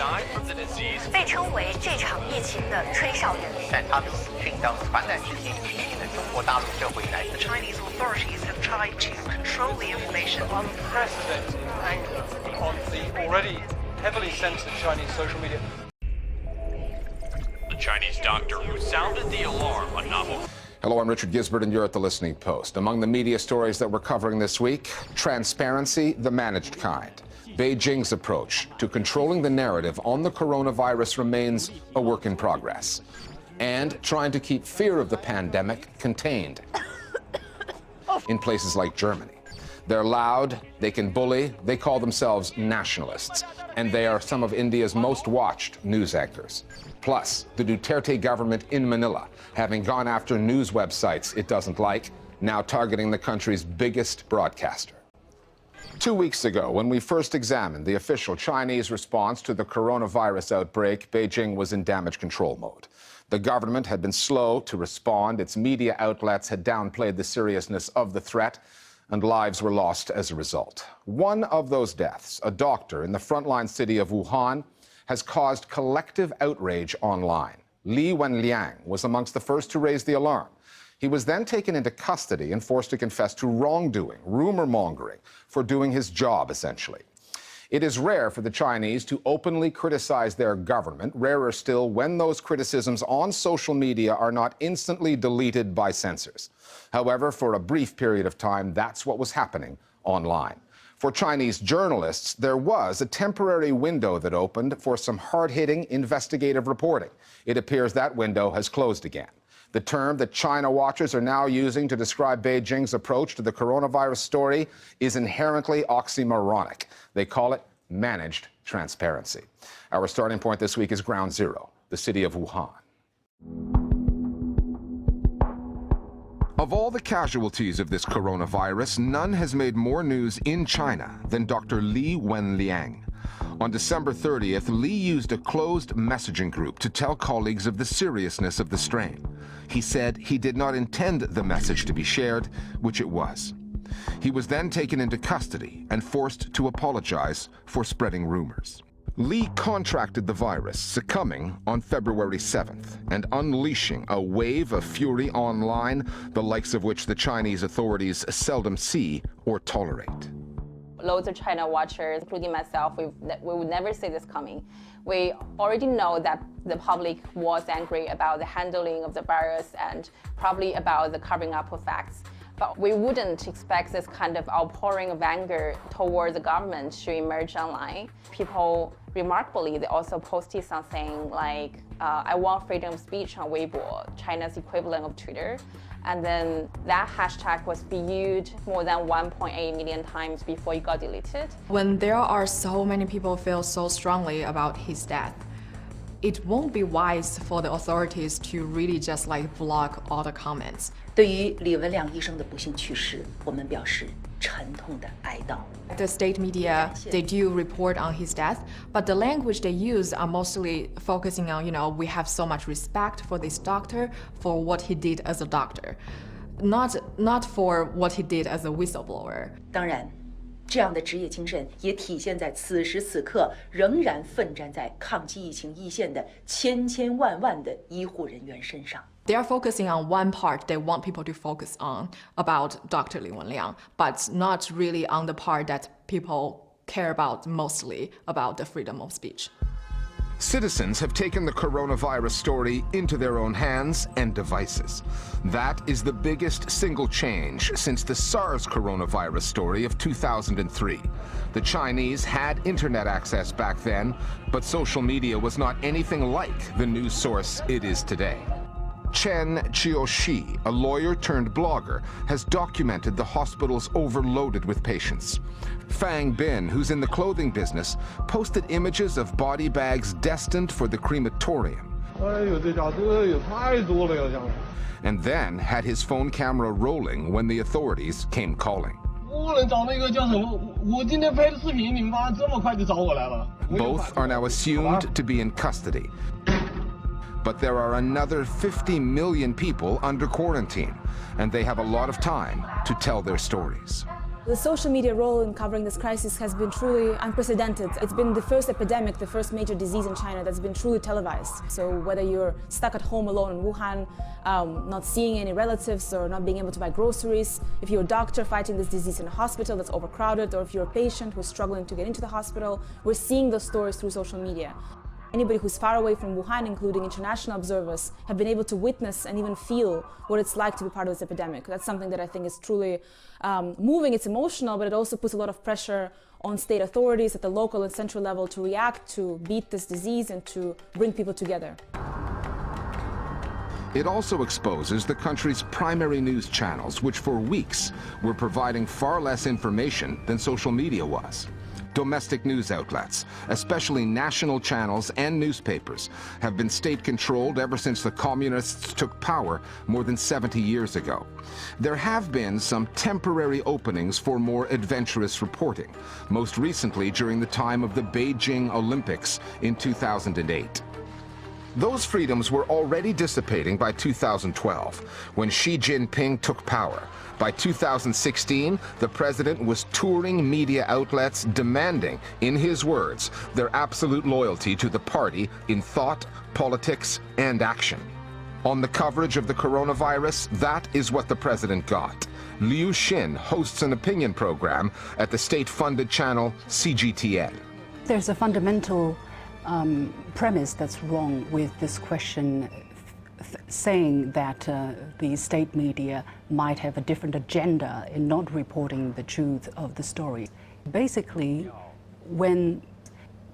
died from the disease. 被称为这场疫情的吹哨人。但他的死讯当传染至今，引起了中国大陆社会来 The Chinese authorities have tried to control the information. Unprecedented anger on the already heavily censored Chinese social media. The Chinese doctor who sounded the alarm on novel. Hello, I'm Richard Gisbert, and you're at The Listening Post. Among the media stories that we're covering this week, transparency, the managed kind. Beijing's approach to controlling the narrative on the coronavirus remains a work in progress. And trying to keep fear of the pandemic contained in places like Germany. They're loud, they can bully, they call themselves nationalists, and they are some of India's most watched news anchors. Plus, the Duterte government in Manila, having gone after news websites it doesn't like, now targeting the country's biggest broadcaster. 2 weeks ago, when we first examined the official Chinese response to the coronavirus outbreak, Beijing was in damage control mode. The government had been slow to respond, its media outlets had downplayed the seriousness of the threat, and lives were lost as a result. One of those deaths, a doctor in the frontline city of Wuhan, has caused collective outrage online. Li Wenliang was amongst the first to raise the alarm. He was then taken into custody and forced to confess to wrongdoing, rumor-mongering, for doing his job, essentially. It is rare for the Chinese to openly criticize their government, rarer still when those criticisms on social media are not instantly deleted by censors. However, for a brief period of time, that's what was happening online. For Chinese journalists, there was a temporary window that opened for some hard-hitting investigative reporting. It appears that window has closed again. The term that China watchers are now using to describe Beijing's approach to the coronavirus story is inherently oxymoronic. They call it managed transparency. Our starting point this week is Ground Zero, the city of Wuhan. Of all the casualties of this coronavirus, none has made more news in China than Dr. Li Wenliang. On December 30th, Li used a closed messaging group to tell colleagues of the seriousness of the strain. He said he did not intend the message to be shared, which it was. He was then taken into custody and forced to apologize for spreading rumors. Li contracted the virus, succumbing on February 7th and unleashing a wave of fury online, the likes of which the Chinese authorities seldom see or tolerate. Loads of China watchers, including myself, we would never see this coming. We already know that the public was angry about the handling of the virus and probably about the covering up of facts. But we wouldn't expect this kind of outpouring of anger toward the government to emerge online. People, remarkably, they also posted something like, I want freedom of speech on Weibo, China's equivalent of Twitter. And then that hashtag was viewed more than 1.8 million times before it got deleted. When there are so many people feel so strongly about his death, it won't be wise for the authorities to really just block all the comments. 对于李文亮医生的不幸去世，我们表示沉痛的哀悼。 The state media, they do report on his death, but the language they use are mostly focusing on, we have so much respect for this doctor for what he did as a doctor, not for what he did as a whistleblower. 当然，这样的职业精神也体现在此时此刻仍然奋战在抗击疫情一线的千千万万的医护人员身上。 They are focusing on one part they want people to focus on about Dr. Li Wenliang, but not really on the part that people care about mostly about the freedom of speech. Citizens have taken the coronavirus story into their own hands and devices. That is the biggest single change since the SARS coronavirus story of 2003. The Chinese had internet access back then, but social media was not anything like the news source it is today. Chen Qiushi, a lawyer turned blogger, has documented the hospitals overloaded with patients. Fang Bin, who's in the clothing business, posted images of body bags destined for the crematorium. And then had his phone camera rolling when the authorities came calling. Both are now assumed to be in custody. But there are another 50 million people under quarantine, and they have a lot of time to tell their stories. The social media role in covering this crisis has been truly unprecedented. It's been the first epidemic, the first major disease in China that's been truly televised. So whether you're stuck at home alone in Wuhan, not seeing any relatives or not being able to buy groceries, if you're a doctor fighting this disease in a hospital that's overcrowded, or if you're a patient who's struggling to get into the hospital, we're seeing those stories through social media. Anybody who's far away from Wuhan, including international observers, have been able to witness and even feel what it's like to be part of this epidemic. That's something that I think is truly moving. It's emotional, but it also puts a lot of pressure on state authorities at the local and central level to react, to beat this disease, and to bring people together. It also exposes the country's primary news channels, which for weeks were providing far less information than social media was. Domestic news outlets, especially national channels and newspapers, have been state-controlled ever since the communists took power more than 70 years ago. There have been some temporary openings for more adventurous reporting, most recently during the time of the Beijing Olympics in 2008. Those freedoms were already dissipating by 2012, when Xi Jinping took power. By 2016, the president was touring media outlets demanding, in his words, their absolute loyalty to the party in thought, politics, and action. On the coverage of the coronavirus, that is what the president got. Liu Xin hosts an opinion program at the state-funded channel CGTN. There's a fundamental premise that's wrong with this question, saying that the state media might have a different agenda in not reporting the truth of the story. Basically, when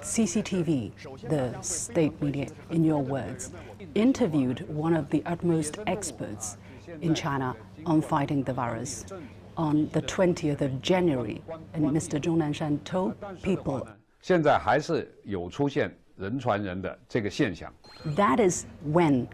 CCTV, the state media, in your words, interviewed one of the utmost experts in China on fighting the virus on the 20th of January, and Mr. Zhong Nanshan told people, 现在还是有出现人传人的这个现象。 That is when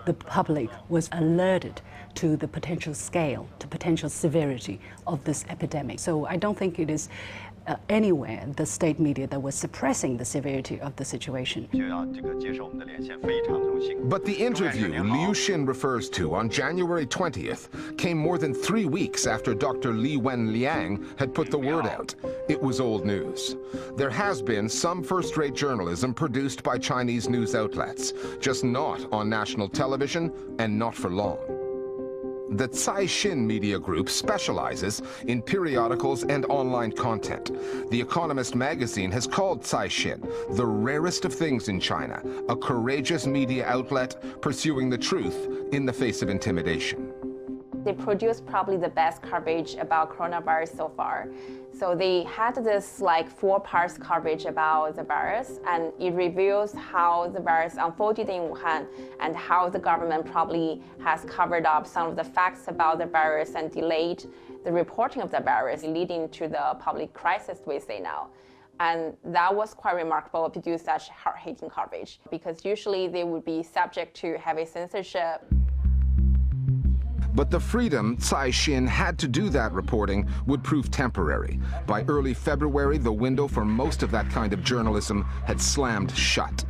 the public was alerted to the potential scale, to potential severity of this epidemic. So I don't think it is anywhere the state media that was suppressing the severity of the situation. But the interview Liu Xin refers to on January 20th came more than 3 weeks after Dr. Li Wenliang had put the word out. It was old news. There has been some first-rate journalism produced by Chinese news outlets, just not on national television and not for long. The Caixin Media Group specializes in periodicals and online content. The Economist magazine has called Caixin the rarest of things in China, a courageous media outlet pursuing the truth in the face of intimidation. They produced probably the best coverage about coronavirus so far. So they had this like 4-part coverage about the virus, and it reveals how the virus unfolded in Wuhan and how the government probably has covered up some of the facts about the virus and delayed the reporting of the virus, leading to the public crisis we say now. And that was quite remarkable to do such hard-hitting coverage, because usually they would be subject to heavy censorship. But the freedom Caixin had to do that reporting would prove temporary. By early February, the window for most of that kind of journalism had slammed shut.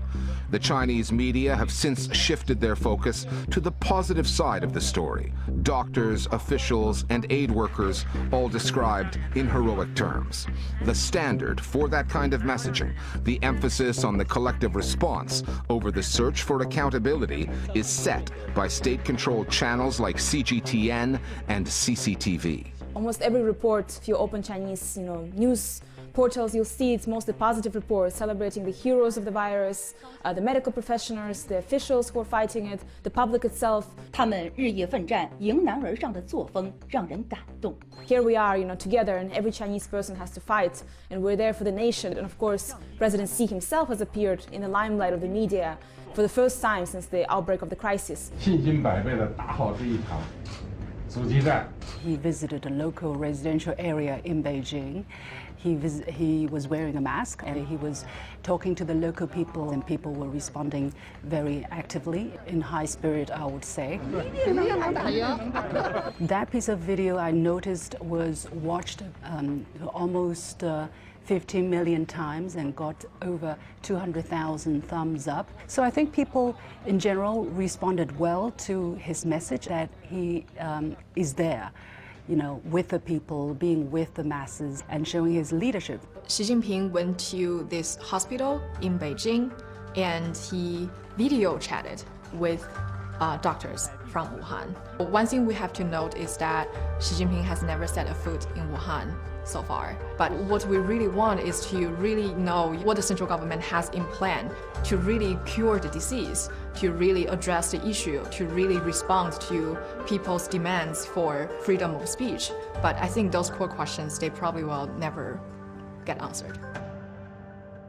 The Chinese media have since shifted their focus to the positive side of the story. Doctors, officials, and aid workers all described in heroic terms. The standard for that kind of messaging, the emphasis on the collective response over the search for accountability, is set by state-controlled channels like CGTN and CCTV. Almost every report, if you open Chinese news portals, you'll see it's mostly positive reports celebrating the heroes of the virus, the medical professionals, the officials who are fighting it, the public itself. 他们日夜奋战、迎难而上的作风让人感动。 Here we are, together, and every Chinese person has to fight, and we're there for the nation. And of course, President Xi himself has appeared in the limelight of the media for the first time since the outbreak of the crisis. 信心百倍的打好这一场阻击战。 He visited a local residential area in Beijing. He was wearing a mask, and he was talking to the local people, and people were responding very actively, in high spirit, I would say. That piece of video I noticed was watched almost 15 million times and got over 200,000 thumbs up. So I think people in general responded well to his message that he is there. with the people, being with the masses, and showing his leadership. Xi Jinping went to this hospital in Beijing and he video chatted with doctors from Wuhan. One thing we have to note is that Xi Jinping has never set a foot in Wuhan so far. But what we really want is to really know what the central government has in plan to really cure the disease, to really address the issue, to really respond to people's demands for freedom of speech. But I think those core questions, they probably will never get answered.